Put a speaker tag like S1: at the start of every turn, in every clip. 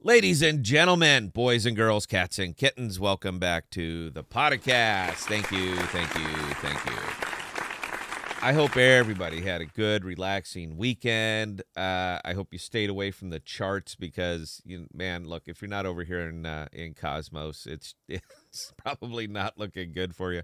S1: Ladies and gentlemen, boys and girls, cats and kittens, welcome back to the podcast. Thank you, thank you, thank you. I hope everybody had a good, relaxing weekend. I hope you stayed away from the charts because, man, look, if you're not over here in Cosmos, it's probably not looking good for you.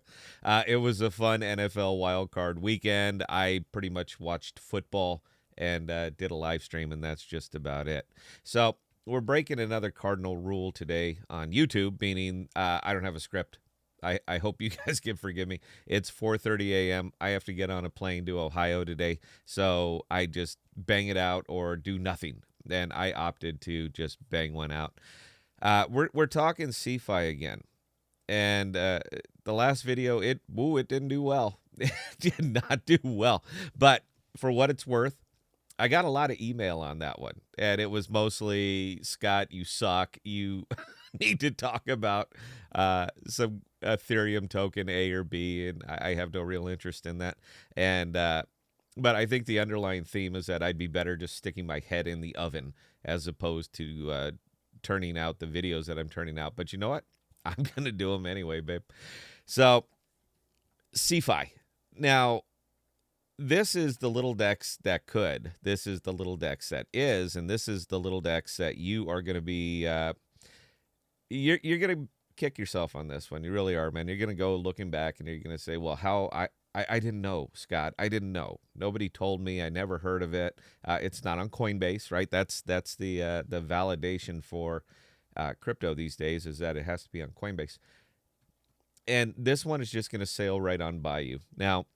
S1: It was a fun NFL wildcard weekend. I pretty much watched football and did a live stream, and that's just about it. So we're breaking another cardinal rule today on YouTube, meaning I don't have a script. I hope you guys can forgive me. It's 4:30 a.m. I have to get on a plane to Ohio today, so I just bang it out or do nothing. And I opted to just bang one out. We're talking SEFI again, and the last video it didn't do well. It did not do well. But for what it's worth, I got a lot of email on that one, and it was mostly, Scott, you suck. You need to talk about some Ethereum token A or B, and I have no real interest in that. And but I think the underlying theme is that I'd be better just sticking my head in the oven as opposed to turning out the videos that I'm turning out. But you know what? I'm going to do them anyway, babe. So, SEFI. Now, this is the little DEX that could. This is the little DEX that is, and this is the little DEX that you are going to be. You're going to kick yourself on this one. You really are, man. You're going to go looking back, and you're going to say, "Well, how I didn't know, Scott. I didn't know. Nobody told me. I never heard of it. It's not on Coinbase, right? That's the validation for crypto these days is that it has to be on Coinbase. And this one is just going to sail right on by you now."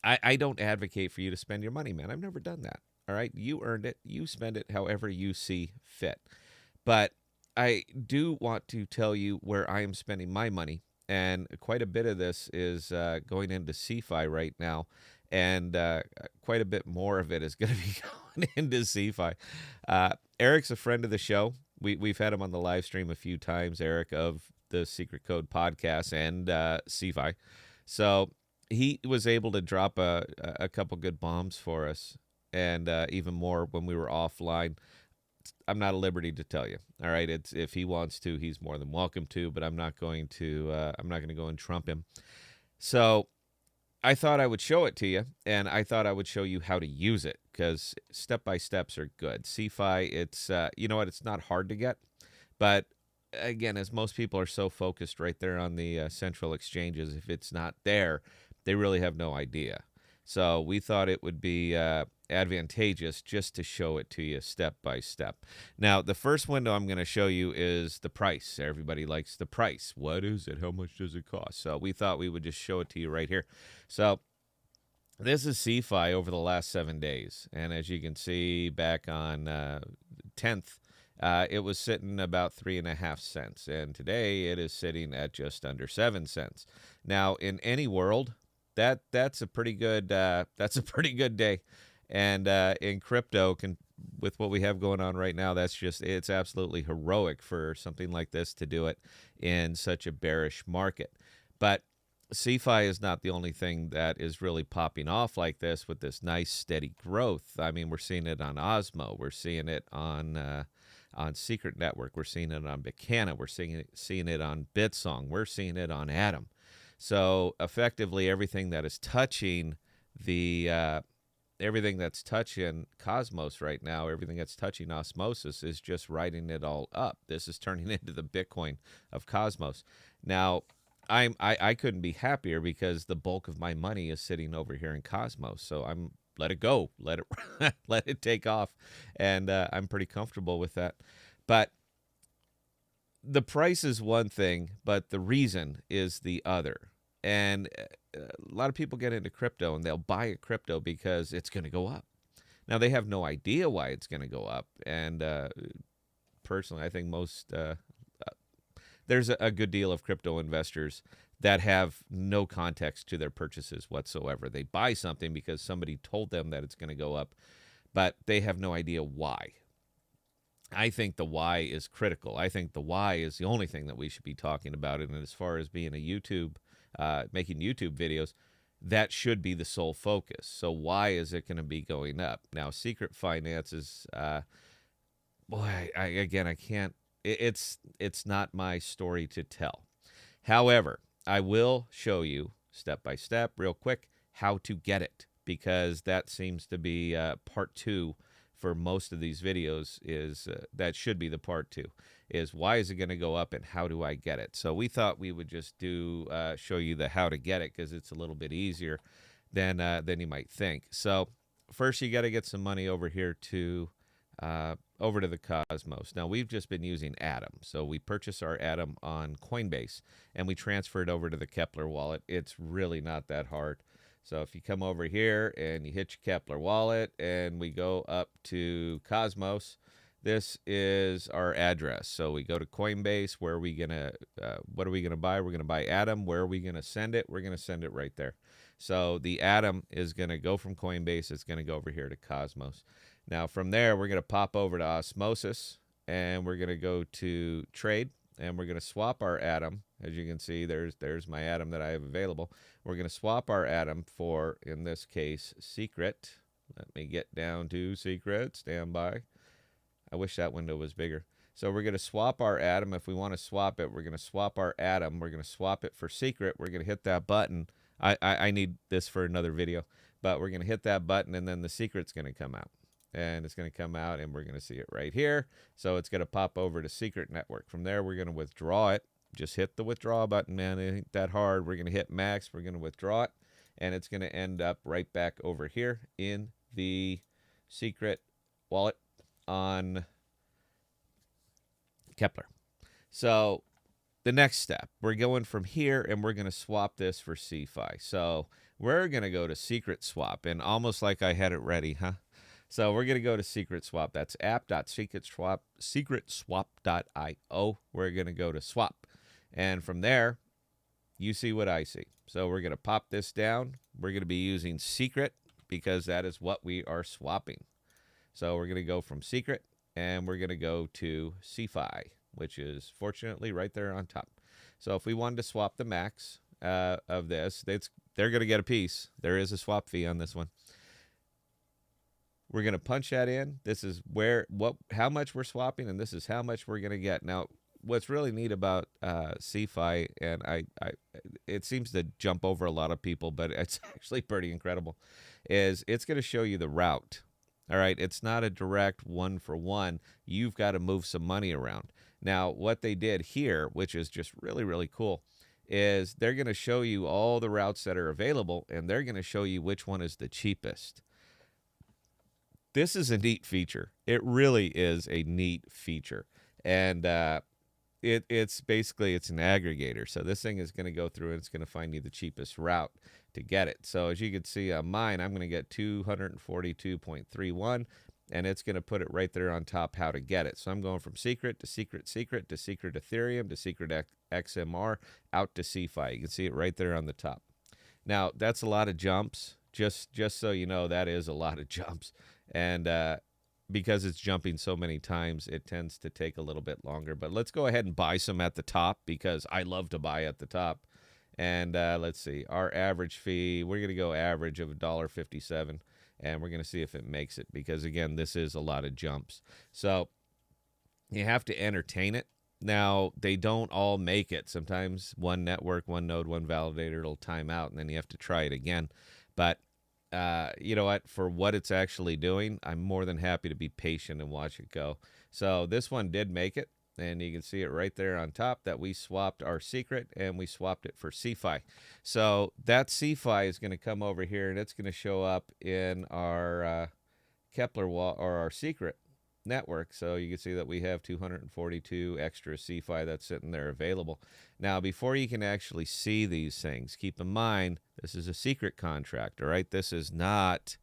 S1: I don't advocate for you to spend your money, man. I've never done that. All right. You earned it. You spend it however you see fit. But I do want to tell you where I am spending my money. And quite a bit of this is going into SEFI right now. And quite a bit more of it is going to be going into SEFI. Eric's a friend of the show. We've had him on the live stream a few times, Eric of the Secret Code podcast and SEFI. So he was able to drop a couple good bombs for us, and even more when we were offline. I'm not at liberty to tell you. All right, it's if he wants to, he's more than welcome to. But I'm not going to. I'm not going to go and trump him. So I thought I would show it to you, and I thought I would show you how to use it because step by steps are good. SEFI, it's you know what? It's not hard to get, but again, as most people are so focused right there on the central exchanges, if it's not there, they really have no idea. So we thought it would be advantageous just to show it to you step by step. Now, the first window I'm going to show you is the price. Everybody likes the price. What is it? How much does it cost? So we thought we would just show it to you right here. So this is SEFI over the last 7 days. And as you can see back on 10th, it was sitting about 3.5 cents. And today it is sitting at just under 7 cents. Now, in any world, that's a pretty good day, and in crypto, with what we have going on right now, it's absolutely heroic for something like this to do it in such a bearish market. But SEFI is not the only thing that is really popping off like this with this nice steady growth. I mean, we're seeing it on Osmo, we're seeing it on Secret Network, we're seeing it on Bicana, we're seeing it on Bitsong, we're seeing it on Atom. So effectively, everything that is touching everything that's touching Cosmos right now, everything that's touching Osmosis is just writing it all up. This is turning into the Bitcoin of Cosmos. Now, I couldn't be happier because the bulk of my money is sitting over here in Cosmos. So let it go, let it let it take off, and I'm pretty comfortable with that. But the price is one thing, but the reason is the other. And a lot of people get into crypto and they'll buy a crypto because it's going to go up. Now, they have no idea why it's going to go up. And personally, I think there's a good deal of crypto investors that have no context to their purchases whatsoever. They buy something because somebody told them that it's going to go up, but they have no idea why. I think the why is critical. I think the why is the only thing that we should be talking about. And as far as being making YouTube videos, that should be the sole focus. So why is it going to be going up? Now, Secret Finance is boy, I can't. It's not my story to tell. However, I will show you step by step, real quick, how to get it, because that seems to be part two for most of these videos. Is that should be the part two? Is why is it going to go up and how do I get it? So we thought we would just do show you the how to get it because it's a little bit easier than you might think. So first, you got to get some money over here to over to the Cosmos. Now, we've just been using Atom. So we purchase our Atom on Coinbase, and we transfer it over to the Kepler wallet. It's really not that hard. So if you come over here and you hit your Kepler wallet, and we go up to Cosmos, this is our address. So we go to Coinbase. Where are we going to, what are we going to buy? We're going to buy Atom. Where are we going to send it? We're going to send it right there. So the Atom is going to go from Coinbase. It's going to go over here to Cosmos. Now, from there, we're going to pop over to Osmosis, and we're going to go to Trade, and we're going to swap our Atom. As you can see, there's my Atom that I have available. We're going to swap our Atom for, in this case, Secret. Let me get down to Secret. Stand by. I wish that window was bigger. So we're going to swap our Atom. If we want to swap it, we're going to swap our Atom. We're going to swap it for Secret. We're going to hit that button. I need this for another video, but we're going to hit that button, and then the Secret's going to come out. And it's going to come out, and we're going to see it right here. So it's going to pop over to Secret Network. From there, we're going to withdraw it. Just hit the withdraw button, man. It ain't that hard. We're going to hit max. We're going to withdraw it, and it's going to end up right back over here in the Secret wallet on Kepler. So the next step, we're going from here, and we're going to swap this for SEFI. So we're going to go to Secret Swap, and almost like I had it ready, huh? So we're going to go to Secret Swap. That's app.secretswap.io. We're going to go to swap. And from there, you see what I see. So we're going to pop this down. We're going to be using Secret because that is what we are swapping. So we're going to go from Secret, and we're going to go to SEFI, which is fortunately right there on top. So if we wanted to swap the max of this, they're going to get a piece. There is a swap fee on this one. We're going to punch that in. This is how much we're swapping, and this is how much we're going to get. Now, what's really neat about SEFI, and it seems to jump over a lot of people, but it's actually pretty incredible, is it's going to show you the route. All right, it's not a direct one-for-one. You've got to move some money around. Now, what they did here, which is just really, really cool, is they're going to show you all the routes that are available, and they're going to show you which one is the cheapest. This is a neat feature. It really is a neat feature. And it's basically, it's an aggregator. So this thing is going to go through and it's going to find you the cheapest route to get it. So as you can see on mine, I'm going to get 242.31, and it's going to put it right there on top how to get it. So I'm going from Secret to Secret Secret to Secret Ethereum to Secret XMR out to SEFI. You can see it right there on the top. Now, that's a lot of jumps. Just so you know, that is a lot of jumps. And because it's jumping so many times, it tends to take a little bit longer. But let's go ahead and buy some at the top because I love to buy at the top. And let's see, our average fee, we're going to go average of $1.57, and we're going to see if it makes it because, again, this is a lot of jumps. So you have to entertain it. Now, they don't all make it. Sometimes one network, one node, one validator will time out, and then you have to try it again. But you know what? For what it's actually doing, I'm more than happy to be patient and watch it go. So this one did make it, and you can see it right there on top that we swapped our Secret, and we swapped it for SEFI. So that SEFI is going to come over here, and it's going to show up in our Kepler wall or our Secret network. So you can see that we have 242 extra SEFI that's sitting there available. Now, before you can actually see these things, keep in mind this is a secret contract, all right? This is not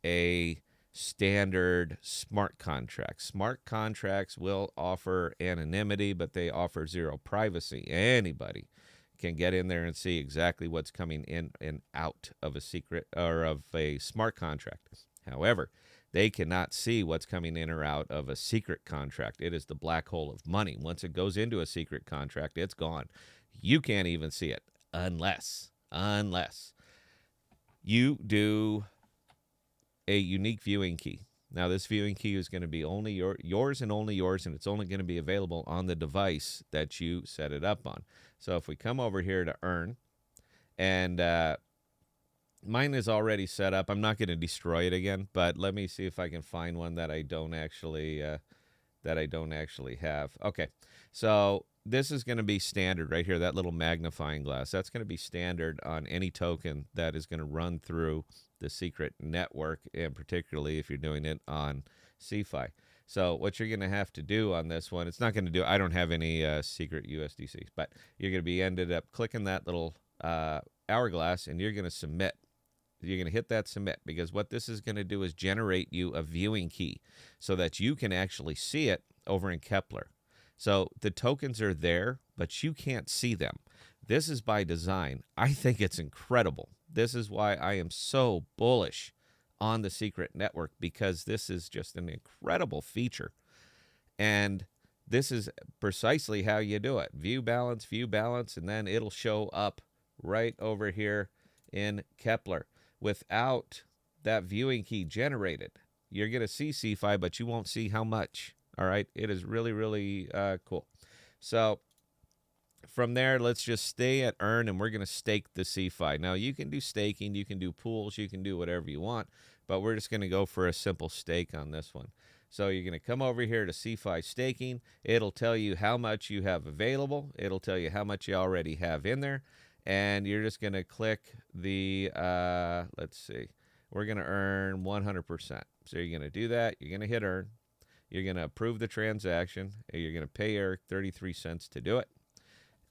S1: a standard smart contract. Smart contracts will offer anonymity, but they offer zero privacy. Anybody can get in there and see exactly what's coming in and out of a secret or of a smart contract. However, they cannot see what's coming in or out of a secret contract. It is the black hole of money. Once it goes into a secret contract, it's gone. You can't even see it unless you do a unique viewing key. Now, this viewing key is going to be only yours and only yours, and it's only going to be available on the device that you set it up on. So if we come over here to earn, and mine is already set up. I'm not going to destroy it again, but let me see if I can find one that I don't actually have. Okay, so this is going to be standard right here, that little magnifying glass. That's going to be standard on any token that is going to run through the secret network, and particularly if you're doing it on SEFI. So what you're going to have to do on this one, it's not going to do, I don't have any secret USDC, but you're going to be ended up clicking that little hourglass, and you're going to submit. You're going to hit that submit, because what this is going to do is generate you a viewing key so that you can actually see it over in Kepler. So the tokens are there, but you can't see them. This is by design. I think it's incredible. This is why I am so bullish on the secret network, because this is just an incredible feature. And this is precisely how you do it. View balance, and then it'll show up right over here in Kepler. Without that viewing key generated, you're going to see SEFI, but you won't see how much. All right. It is really, really cool. So from there, let's just stay at earn, and we're going to stake the SEFI. Now, you can do staking, you can do pools, you can do whatever you want, but we're just going to go for a simple stake on this one. So you're going to come over here to SEFI staking. It'll tell you how much you have available. It'll tell you how much you already have in there. And you're just going to click the, let's see, we're going to earn 100%. So you're going to do that. You're going to hit earn. You're going to approve the transaction. And you're going to pay Eric 33 cents to do it.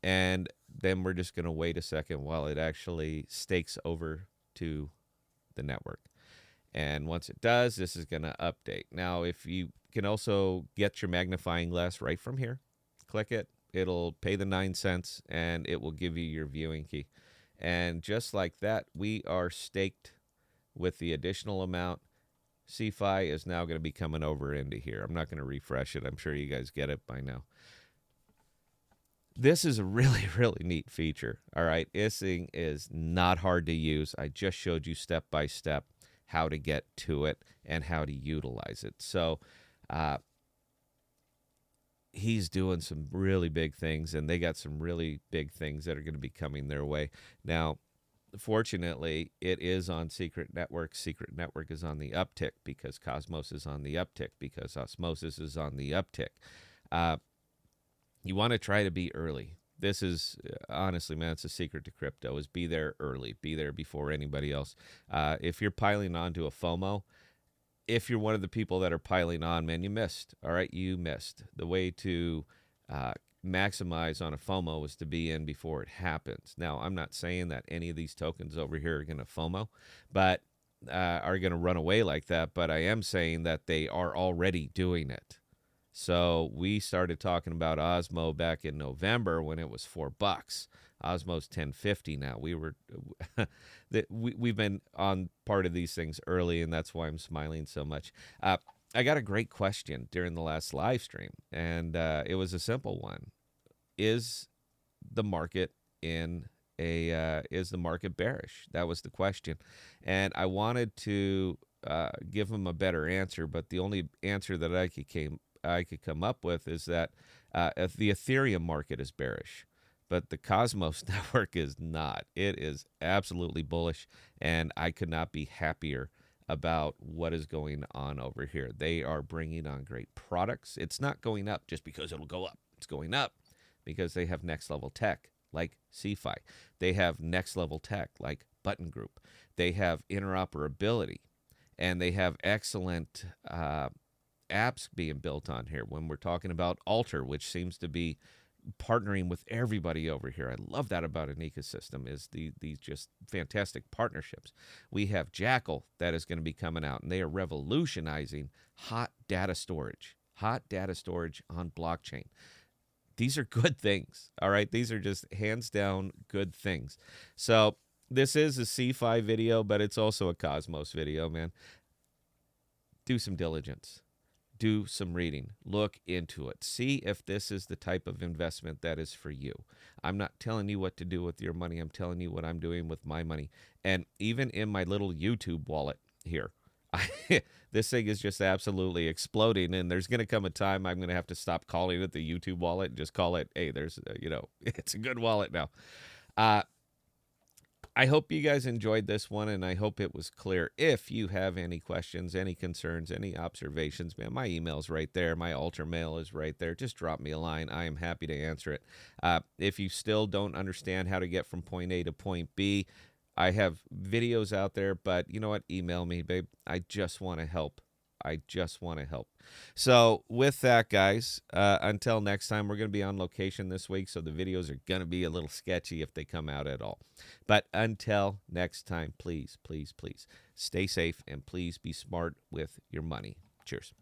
S1: And then we're just going to wait a second while it actually stakes over to the network. And once it does, this is going to update. Now, if you can also get your magnifying glass right from here, click it. It'll pay the 9 cents, and it will give you your viewing key. And just like that, we are staked with the additional amount. SEFI is now going to be coming over into here. I'm not going to refresh it. I'm sure you guys get it by now. This is a really, really neat feature. All right. This thing is not hard to use. I just showed you step by step how to get to it and how to utilize it. So, he's doing some really big things, and they got some really big things that are going to be coming their way. Now, fortunately, it is on Secret Network. Secret Network is on the uptick because Cosmos is on the uptick, because Osmosis is on the uptick. You want to try to be early. This is, honestly, man, it's a secret to crypto, is be there early. Be there before anybody else. If you're piling onto a FOMO, if you're one of the people that are piling on, man, you missed. All right, you missed. The way to maximize on a FOMO is to be in before it happens. Now, I'm not saying that any of these tokens over here are going to FOMO, but are going to run away like that. But I am saying that they are already doing it. So we started talking about Osmo back in November when it was $4. Osmo's $10.50 now. We've been on part of these things early, and that's why I'm smiling so much. I got a great question during the last live stream, and it was a simple one: is the market is the market bearish? That was the question, and I wanted to give him a better answer, but the only answer that I could come up with is that if the Ethereum market is bearish, but the Cosmos network is not. It is absolutely bullish, and I could not be happier about what is going on over here. They are bringing on great products. It's not going up just because it'll go up. It's going up because they have next level tech like SEFI. They have next level tech like Button Group. They have interoperability, and they have excellent apps being built on here. When we're talking about Alter, which seems to be partnering with everybody over here. I love that about an ecosystem, is these just fantastic partnerships. We have Jackal that is going to be coming out, and they are revolutionizing hot data storage on blockchain. These are good things, all right? These are just hands down good things. So this is a SEFI video, but it's also a Cosmos video, man. Do some diligence. Do some reading. Look into it. See if this is the type of investment that is for you. I'm not telling you what to do with your money. I'm telling you what I'm doing with my money. And even in my little YouTube wallet here, This thing is just absolutely exploding, and there's going to come a time I'm going to have to stop calling it the YouTube wallet and just call it, hey, there's, it's a good wallet now. Uh, I hope you guys enjoyed this one, and I hope it was clear. If you have any questions, any concerns, any observations, man, my email's right there. My Ultra Mail is right there. Just drop me a line. I am happy to answer it. If you still don't understand how to get from point A to point B, I have videos out there, but you know what? Email me, babe. I just want to help. I just want to help. So with that, guys, until next time, we're going to be on location this week, so the videos are going to be a little sketchy if they come out at all. But until next time, please, please, please stay safe and please be smart with your money. Cheers.